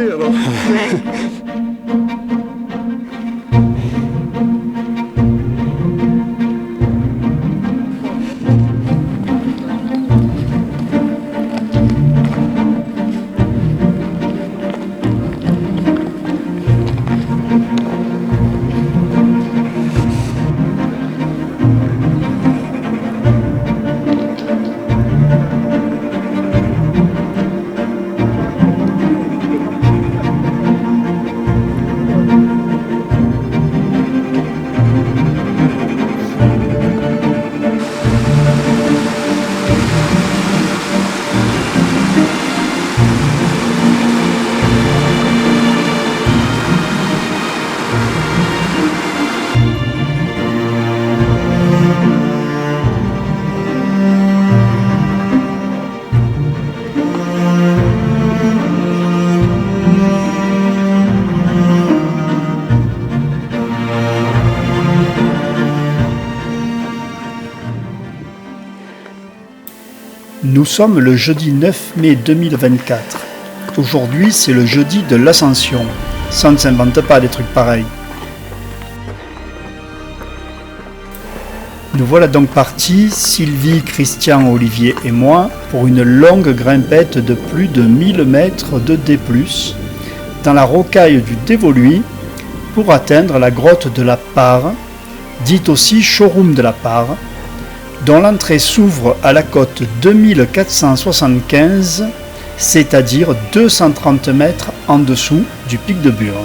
monter alors. Nous sommes le jeudi 9 mai 2024. Aujourd'hui, c'est le jeudi de l'Ascension. Ça ne s'invente pas des trucs pareils. Nous voilà donc partis, Sylvie, Christian, Olivier et moi, pour une longue grimpette de plus de 1000 mètres de D+, dans la rocaille du Dévoluy, pour atteindre la grotte de la Pare, dite aussi showroom de la Pare, dont l'entrée s'ouvre à la cote 2475, c'est-à-dire 230 mètres en dessous du pic de Bure.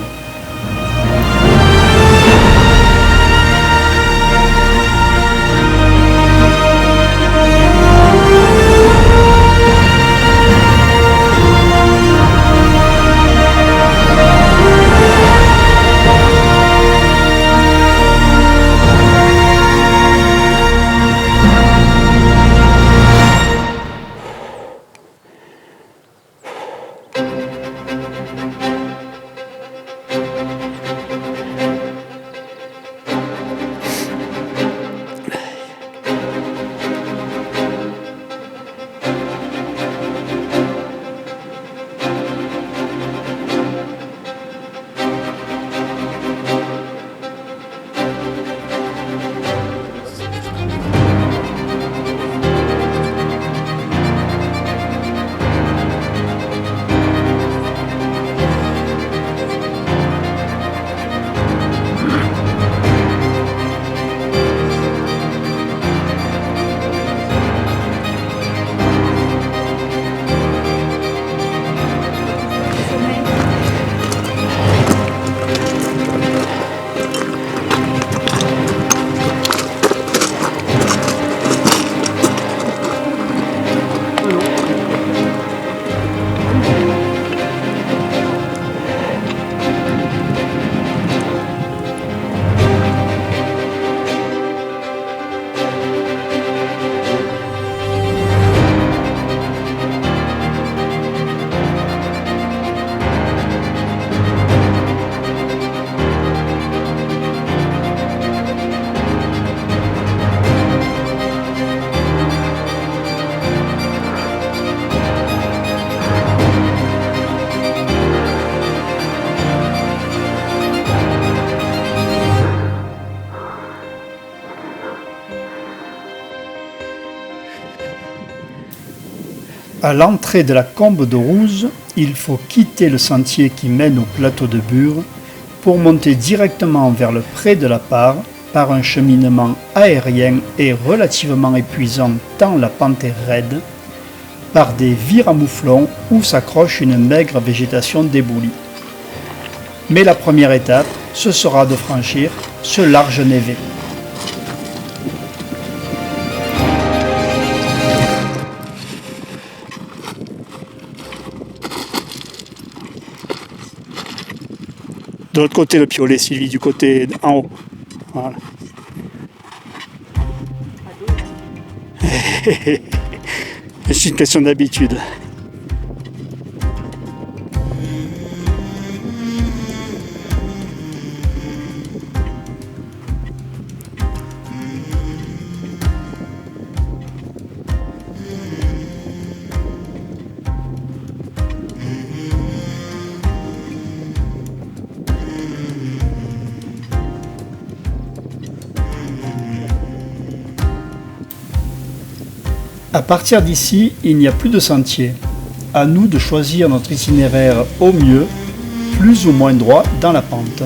À l'entrée de la combe de Rouze, il faut quitter le sentier qui mène au plateau de Bure pour monter directement vers le pré de la Pare par un cheminement aérien et relativement épuisant tant la pente est raide, par des vires à mouflons où s'accroche une maigre végétation d'éboulis. Mais la première étape, ce sera de franchir ce large névé. De l'autre côté, le piolet, Sylvie, du côté en haut. Voilà. C'est une question d'habitude. À partir d'ici, il n'y a plus de sentier. À nous de choisir notre itinéraire au mieux, plus ou moins droit dans la pente.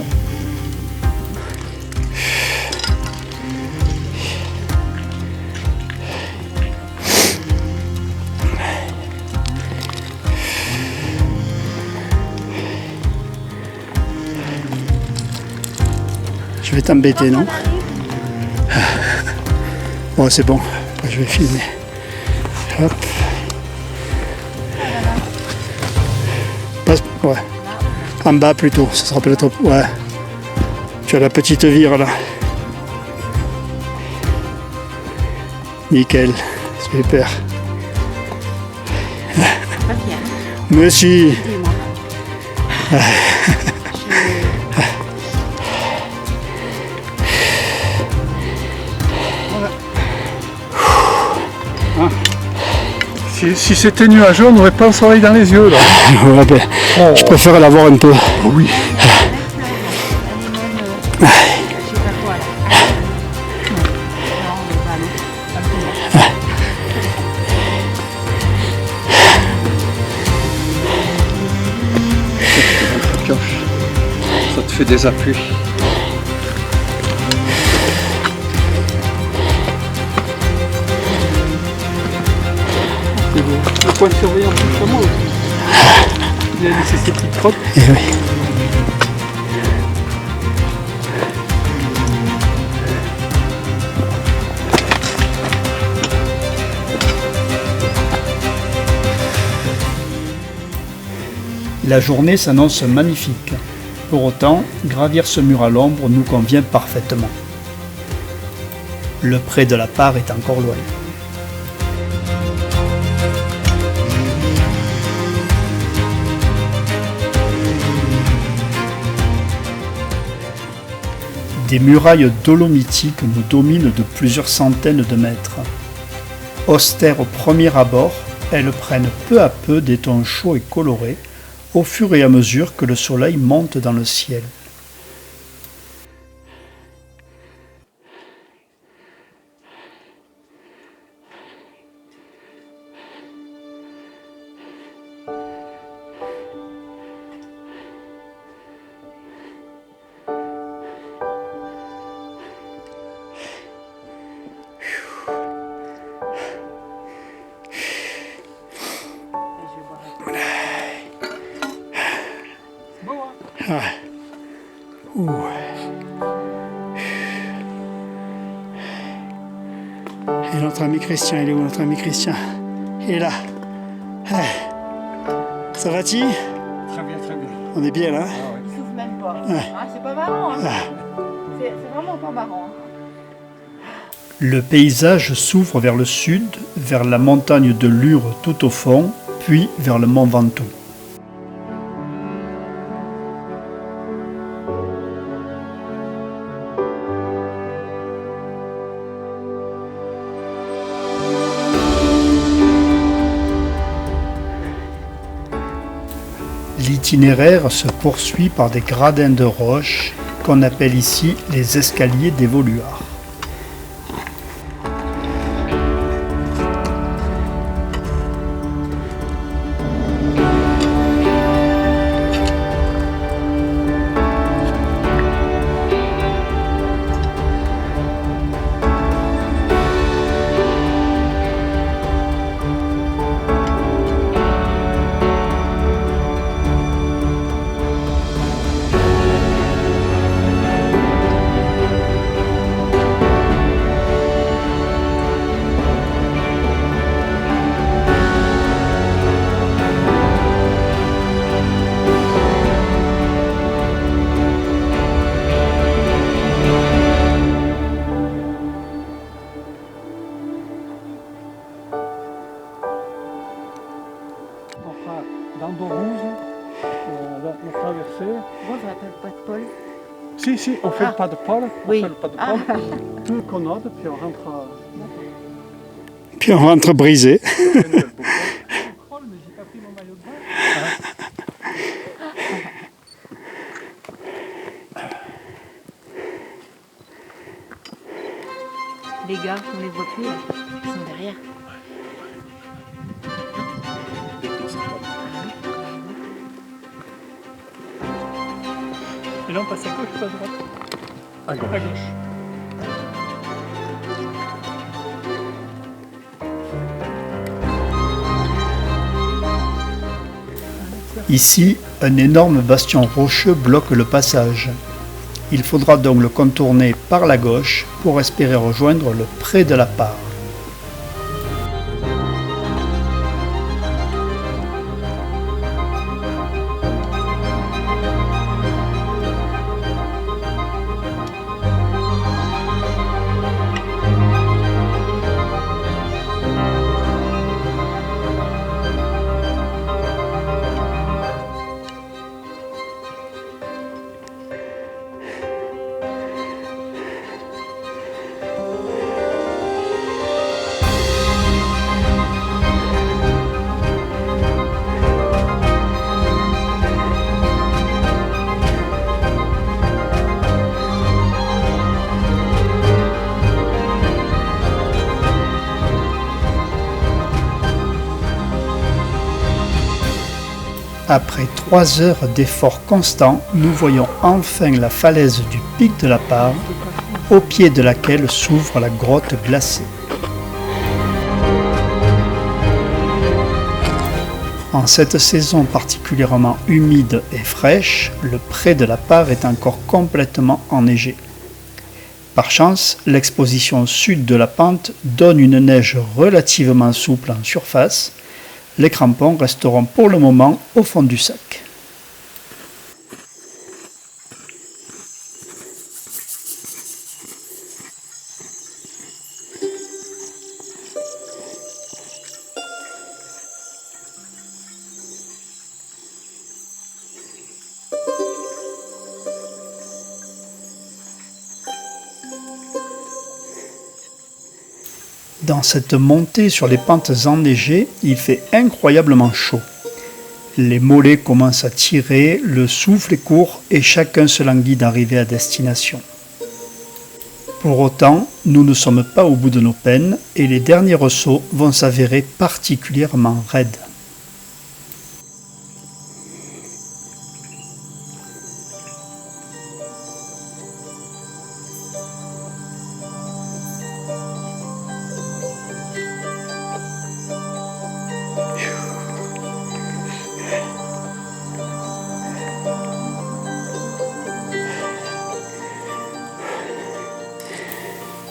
Je vais t'embêter, non? Bon, c'est bon. Après, je vais filmer. Hop. Passe, ouais. En bas plutôt, ça sera peut-être... Ouais. Tu as la petite vire là. Nickel. Super. Monsieur. Si c'était nuageux, on n'aurait pas le soleil dans les yeux là. Ouais, ben, je préfère l'avoir un peu. Oui. Ça te fait des appuis. Le point de surveillance du chameau aussi. Il a laissé ses petites crottes. Eh oui. La journée s'annonce magnifique. Pour autant, gravir ce mur à l'ombre nous convient parfaitement. Le pré de la Part est encore loin. Des murailles dolomitiques nous dominent de plusieurs centaines de mètres. Austères au premier abord, elles prennent peu à peu des tons chauds et colorés au fur et à mesure que le soleil monte dans le ciel. Ah. Ouh. Et notre ami Christian, il est où notre ami Christian? Il est là. Ah. Ça va-t-il? Très bien, très bien. On est bien là? Il souffle même pas. Ouais. Ah, c'est pas marrant. Hein. Ah. C'est vraiment pas marrant. Le paysage s'ouvre vers le sud, vers la montagne de Lure tout au fond, puis vers le mont Ventoux. L'itinéraire se poursuit par des gradins de roches qu'on appelle ici les escaliers d'Évoluard. Dans Dorouge, la traversée. Bon, je m'appelle pas de Paul. Si, on fait le pas de Paul. Oui. On fait le pas de Paul. Tout Conode, puis on rentre à... Puis on rentre brisé. Mais j'ai pas pris mon maillot de bain. Les gars, on les voit plus. Ils sont derrière. Et là, on passe à gauche ou à droite? À gauche. À gauche. Ici, un énorme bastion rocheux bloque le passage. Il faudra donc le contourner par la gauche pour espérer rejoindre le pré de la Part. Après 3 heures d'efforts constants, nous voyons enfin la falaise du pic de la Part, au pied de laquelle s'ouvre la grotte glacée. En cette saison particulièrement humide et fraîche, le pré de la Part est encore complètement enneigé. Par chance, l'exposition sud de la pente donne une neige relativement souple en surface. Les crampons resteront pour le moment au fond du sac. Dans cette montée sur les pentes enneigées, il fait incroyablement chaud. Les mollets commencent à tirer, le souffle est court et chacun se languit d'arriver à destination. Pour autant, nous ne sommes pas au bout de nos peines et les derniers ressauts vont s'avérer particulièrement raides.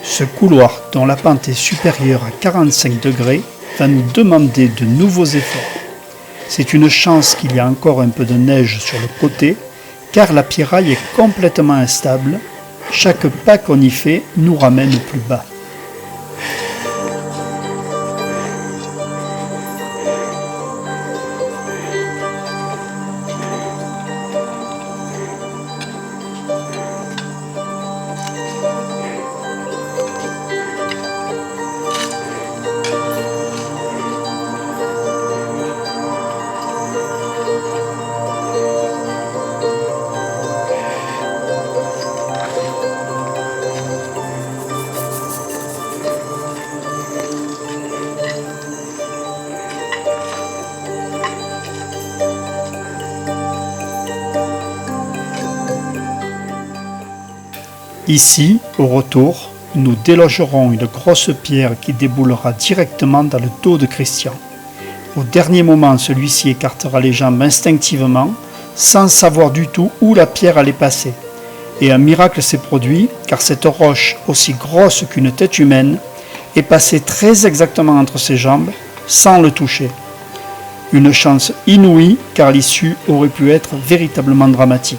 Ce couloir, dont la pente est supérieure à 45 degrés, va nous demander de nouveaux efforts. C'est une chance qu'il y a encore un peu de neige sur le côté, car la pierraille est complètement instable. Chaque pas qu'on y fait nous ramène plus bas. Ici, au retour, nous délogerons une grosse pierre qui déboulera directement dans le dos de Christian. Au dernier moment, celui-ci écartera les jambes instinctivement, sans savoir du tout où la pierre allait passer. Et un miracle s'est produit, car cette roche, aussi grosse qu'une tête humaine, est passée très exactement entre ses jambes, sans le toucher. Une chance inouïe, car l'issue aurait pu être véritablement dramatique.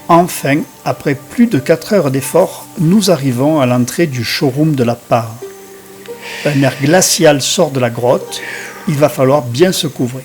Enfin, après plus de 4 heures d'effort, nous arrivons à l'entrée du showroom de la Part. Un air glacial sort de la grotte, il va falloir bien se couvrir.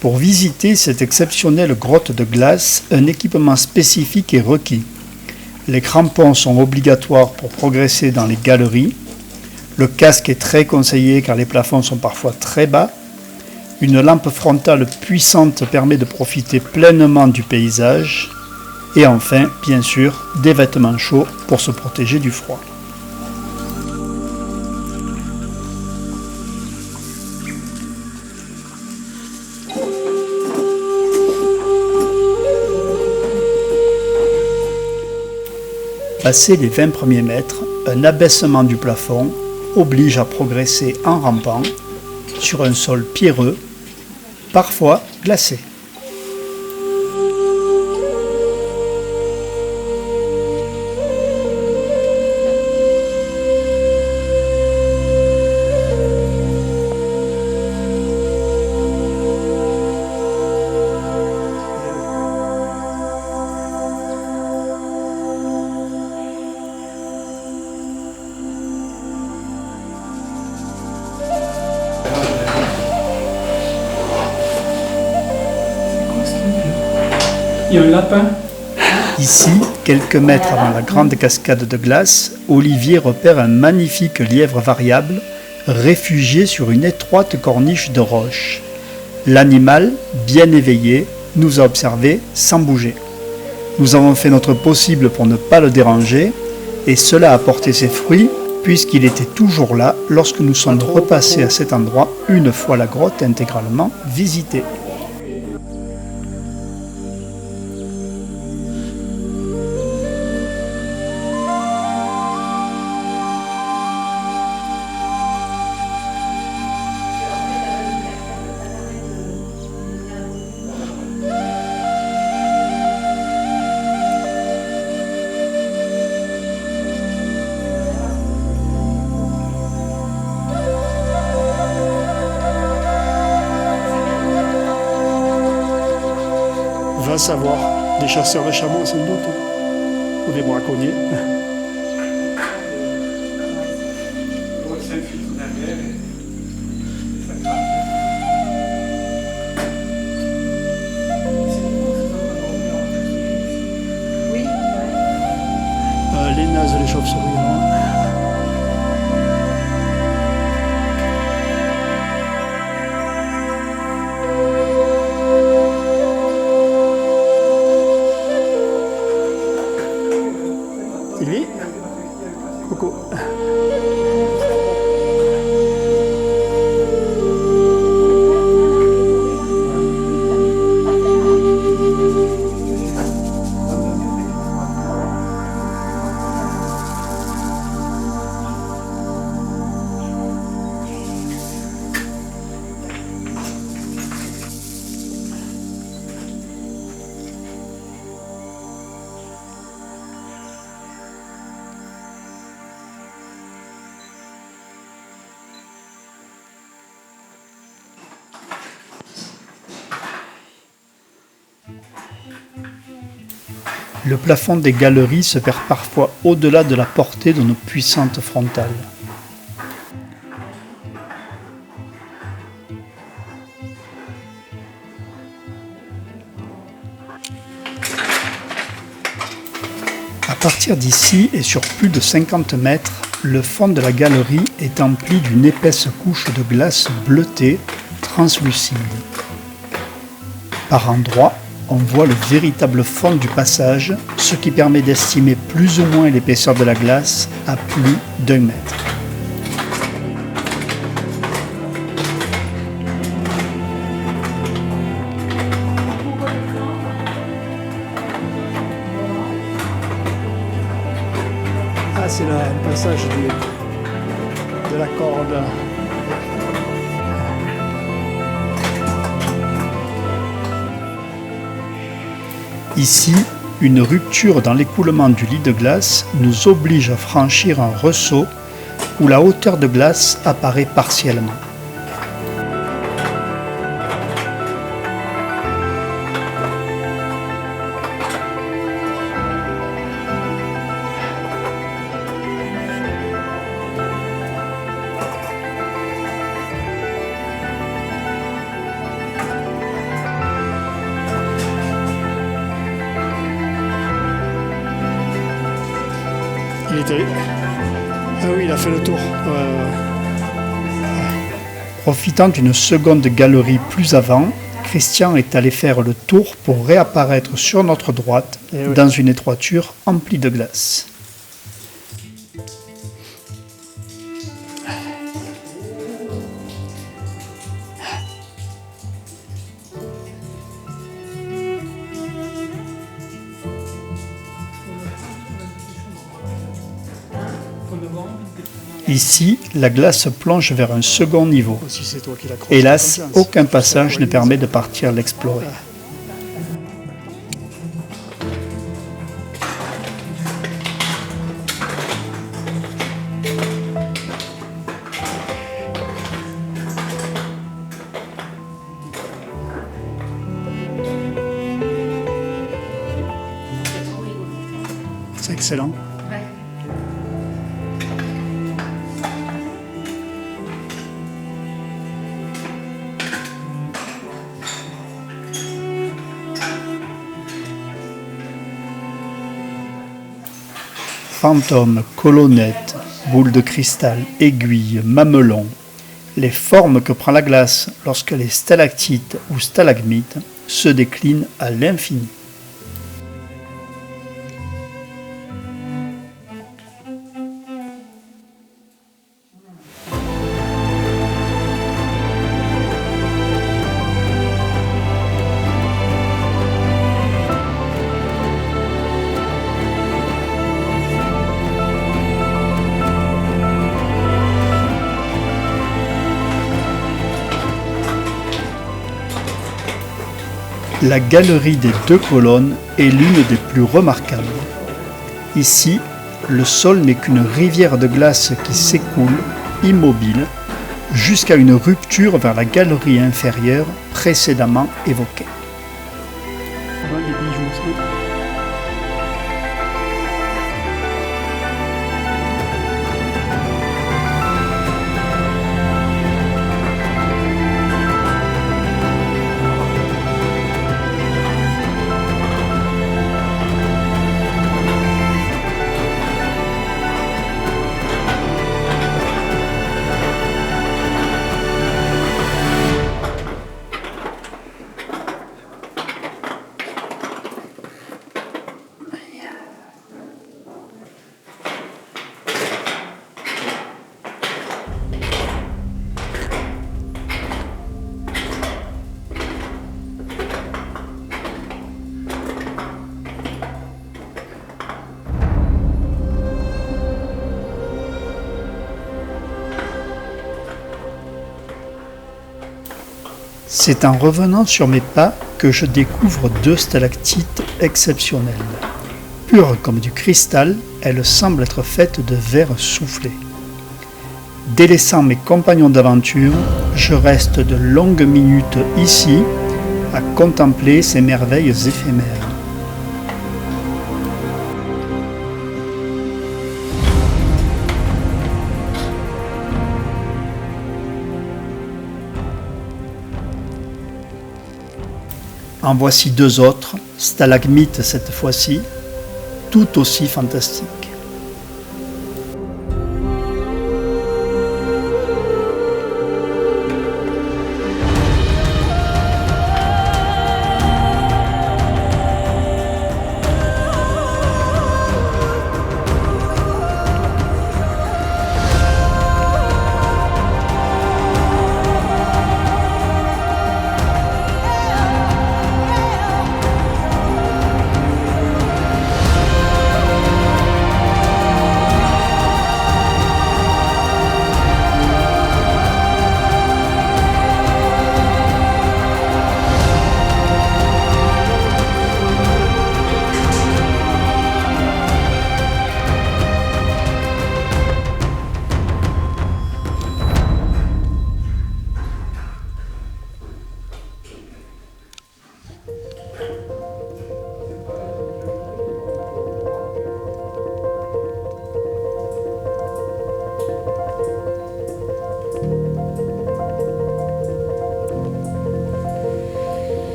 Pour visiter cette exceptionnelle grotte de glace, un équipement spécifique est requis. Les crampons sont obligatoires pour progresser dans les galeries. Le casque est très conseillé car les plafonds sont parfois très bas. Une lampe frontale puissante permet de profiter pleinement du paysage. Et enfin, bien sûr, des vêtements chauds pour se protéger du froid. Passé les 20 premiers mètres, un abaissement du plafond oblige à progresser en rampant sur un sol pierreux, parfois glacé. Il y a un lapin. Ici, quelques mètres avant la grande cascade de glace, Olivier repère un magnifique lièvre variable, réfugié sur une étroite corniche de roche. L'animal, bien éveillé, nous a observés sans bouger. Nous avons fait notre possible pour ne pas le déranger, et cela a porté ses fruits, puisqu'il était toujours là lorsque nous sommes repassés à cet endroit une fois la grotte intégralement visitée. Va savoir, des chasseurs de chameaux sans doute, ou des braconniers. Oui. Les nazes, les chauves-souris. Sylvie, coucou. Le plafond des galeries se perd parfois au-delà de la portée de nos puissantes frontales. À partir d'ici et sur plus de 50 mètres, le fond de la galerie est empli d'une épaisse couche de glace bleutée, translucide. Par endroits, on voit le véritable fond du passage, ce qui permet d'estimer plus ou moins l'épaisseur de la glace à plus d'1 mètre. Ah, c'est là le passage de la corde. Ici, une rupture dans l'écoulement du lit de glace nous oblige à franchir un ressaut où la hauteur de glace apparaît partiellement. côté. Ah oui, il a fait le tour. Profitant d'une seconde galerie plus avant, Christian est allé faire le tour pour réapparaître sur notre droite, dans une étroiture emplie de glace. Ici, la glace plonge vers un second niveau. Hélas, aucun passage ne permet de partir l'explorer. C'est excellent. Ouais. Fantômes, colonnettes, boules de cristal, aiguilles, mamelons, les formes que prend la glace lorsque les stalactites ou stalagmites se déclinent à l'infini. La galerie des deux colonnes est l'une des plus remarquables. Ici, le sol n'est qu'une rivière de glace qui s'écoule, immobile, jusqu'à une rupture vers la galerie inférieure précédemment évoquée. Des bijoux, ça. C'est en revenant sur mes pas que je découvre deux stalactites exceptionnelles. Pures comme du cristal, elles semblent être faites de verre soufflé. Délaissant mes compagnons d'aventure, je reste de longues minutes ici à contempler ces merveilles éphémères. En voici deux autres, stalagmites cette fois-ci, tout aussi fantastiques.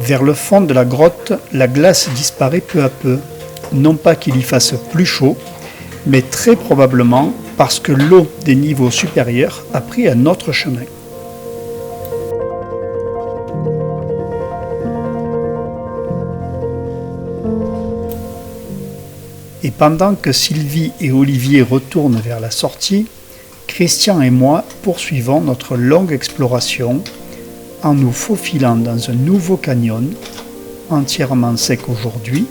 Vers le fond de la grotte, la glace disparaît peu à peu. Non pas qu'il y fasse plus chaud, mais très probablement parce que l'eau des niveaux supérieurs a pris un autre chemin. Et pendant que Sylvie et Olivier retournent vers la sortie, Christian et moi poursuivons notre longue exploration en nous faufilant dans un nouveau canyon, entièrement sec aujourd'hui,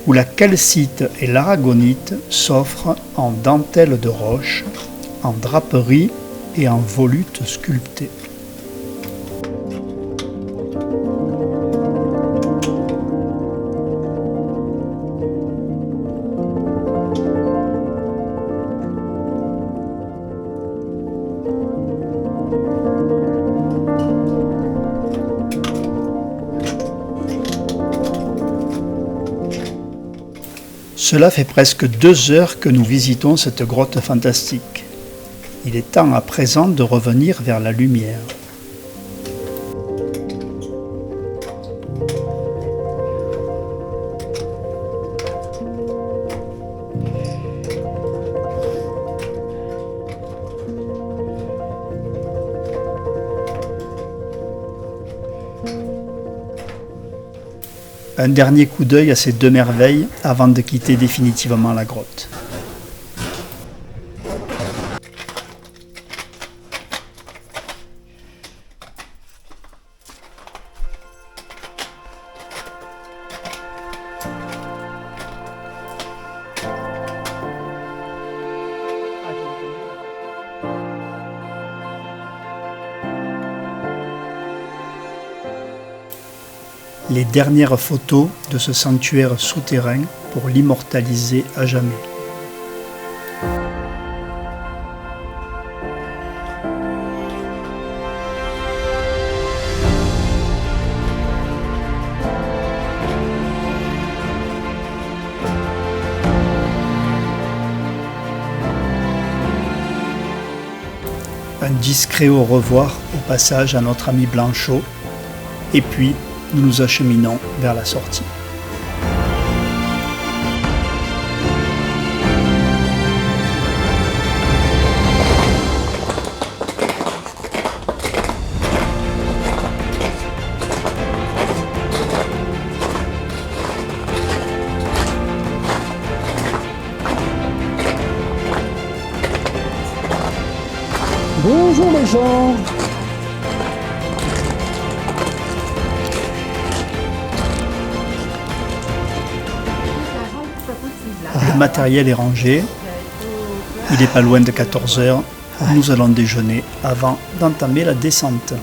où la calcite et l'aragonite s'offrent en dentelle de roche, en draperie et en volutes sculptées. Cela fait presque 2 heures que nous visitons cette grotte fantastique. Il est temps à présent de revenir vers la lumière. Un dernier coup d'œil à ces 2 merveilles avant de quitter définitivement la grotte. Les dernières photos de ce sanctuaire souterrain pour l'immortaliser à jamais. Un discret au revoir au passage à notre ami Blanchot, et puis nous nous acheminons vers la sortie. Bonjour les gens. Le matériel est rangé, il n'est pas loin de 14 heures, nous allons déjeuner avant d'entamer la descente.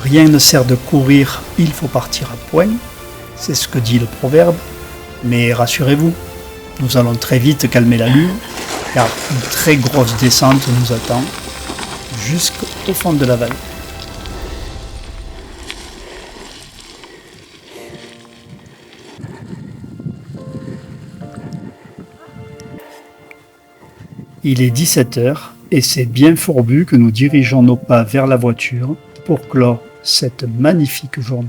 Rien ne sert de courir, il faut partir à point, c'est ce que dit le proverbe, mais rassurez-vous, nous allons très vite calmer l'allure, car une très grosse descente nous attend jusqu'au fond de la vallée. Il est 17h et c'est bien fourbu que nous dirigeons nos pas vers la voiture pour clore cette magnifique journée.